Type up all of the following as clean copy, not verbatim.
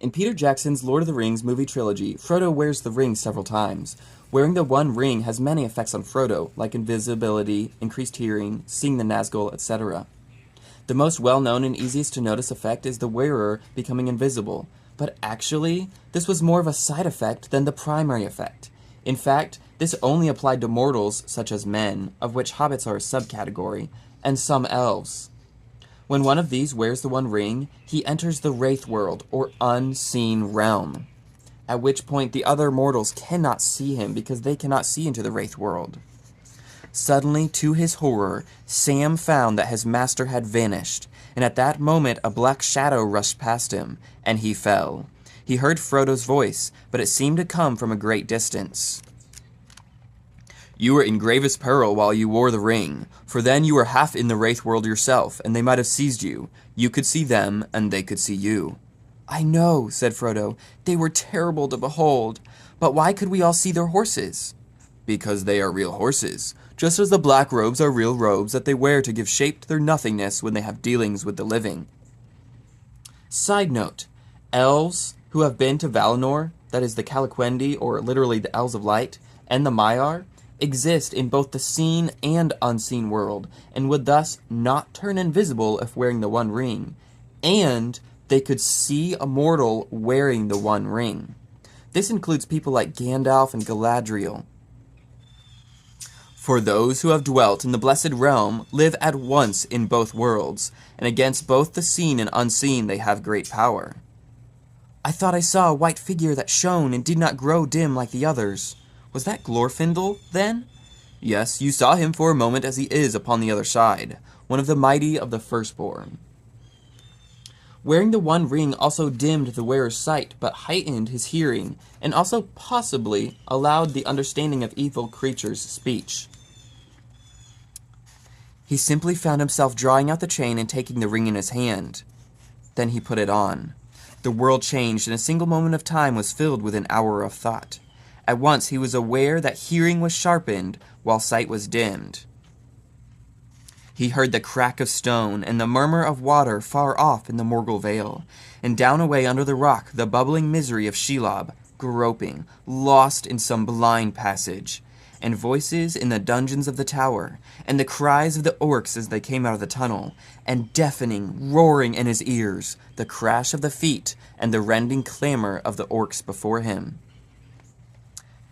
In Peter Jackson's Lord of the Rings movie trilogy, Frodo wears the ring several times. Wearing the one ring has many effects on Frodo, like invisibility, increased hearing, seeing the Nazgul, etc. The most well-known and easiest to notice effect is the wearer becoming invisible, but actually, this was more of a side effect than the primary effect. In fact, this only applied to mortals such as men, of which hobbits are a subcategory, and some elves. When one of these wears the One Ring, he enters the Wraith World, or Unseen Realm, at which point the other mortals cannot see him because they cannot see into the Wraith World. Suddenly, to his horror, Sam found that his master had vanished, and at that moment a black shadow rushed past him, and he fell. He heard Frodo's voice, but it seemed to come from a great distance. "You were in gravest peril while you wore the ring, for then you were half in the Wraith World yourself, and they might have seized you. You could see them, and they could see you." "I know," said Frodo. "They were terrible to behold. But why could we all see their horses?" "Because they are real horses, just as the black robes are real robes that they wear to give shape to their nothingness when they have dealings with the living." Side note, elves who have been to Valinor, that is the Calaquendi, or literally the Elves of Light, and the Maiar, exist in both the seen and unseen world, and would thus not turn invisible if wearing the One Ring, and they could see a mortal wearing the One Ring. This includes people like Gandalf and Galadriel. For those who have dwelt in the Blessed Realm live at once in both worlds, and against both the seen and unseen they have great power. "I thought I saw a white figure that shone and did not grow dim like the others. Was that Glorfindel, then?" "Yes, you saw him for a moment as he is upon the other side, one of the mighty of the firstborn." Wearing the One Ring also dimmed the wearer's sight, but heightened his hearing, and also possibly allowed the understanding of evil creatures' speech. He simply found himself drawing out the chain and taking the ring in his hand. Then he put it on. The world changed, and a single moment of time was filled with an hour of thought. At once he was aware that hearing was sharpened, while sight was dimmed. He heard the crack of stone and the murmur of water far off in the Morgul Vale, and down away under the rock the bubbling misery of Shelob, groping, lost in some blind passage, and voices in the dungeons of the tower, and the cries of the orcs as they came out of the tunnel, and deafening, roaring in his ears, the crash of the feet and the rending clamor of the orcs before him.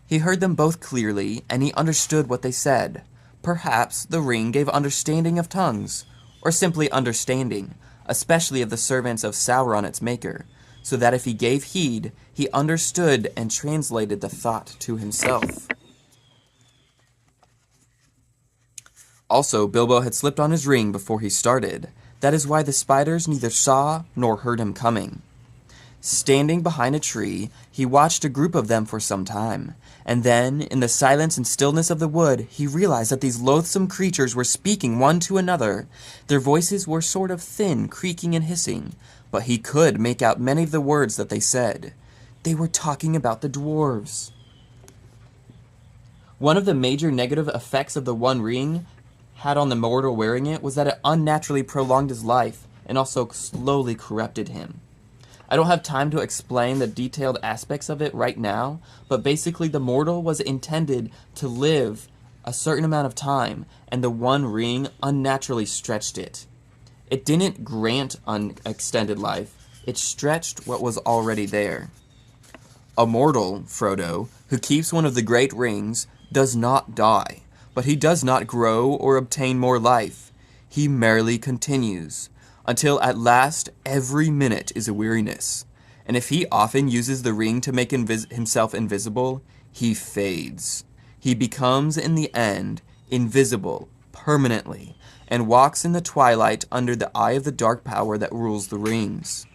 He heard them both clearly, and he understood what they said. Perhaps the ring gave understanding of tongues, or simply understanding, especially of the servants of Sauron its maker, so that if he gave heed, he understood and translated the thought to himself. Also, Bilbo had slipped on his ring before he started. That is why the spiders neither saw nor heard him coming. Standing behind a tree, he watched a group of them for some time, and then, in the silence and stillness of the wood, he realized that these loathsome creatures were speaking one to another. Their voices were sort of thin, creaking and hissing, but he could make out many of the words that they said. They were talking about the dwarves. One of the major negative effects of the One Ring had on the mortal wearing it was that it unnaturally prolonged his life and also slowly corrupted him. I don't have time to explain the detailed aspects of it right now, but basically the mortal was intended to live a certain amount of time, and the One Ring unnaturally stretched it. It didn't grant extended life, it stretched what was already there. A mortal, Frodo, who keeps one of the great rings, does not die, but he does not grow or obtain more life. He merely continues, until at last every minute is a weariness, and if he often uses the ring to make himself invisible, he fades. He becomes, in the end, invisible, permanently, and walks in the twilight under the eye of the dark power that rules the rings.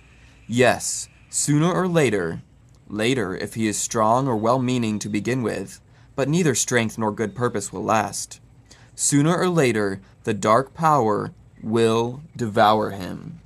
Yes, sooner or later if he is strong or well-meaning to begin with, but neither strength nor good purpose will last. Sooner or later, the dark power will devour him.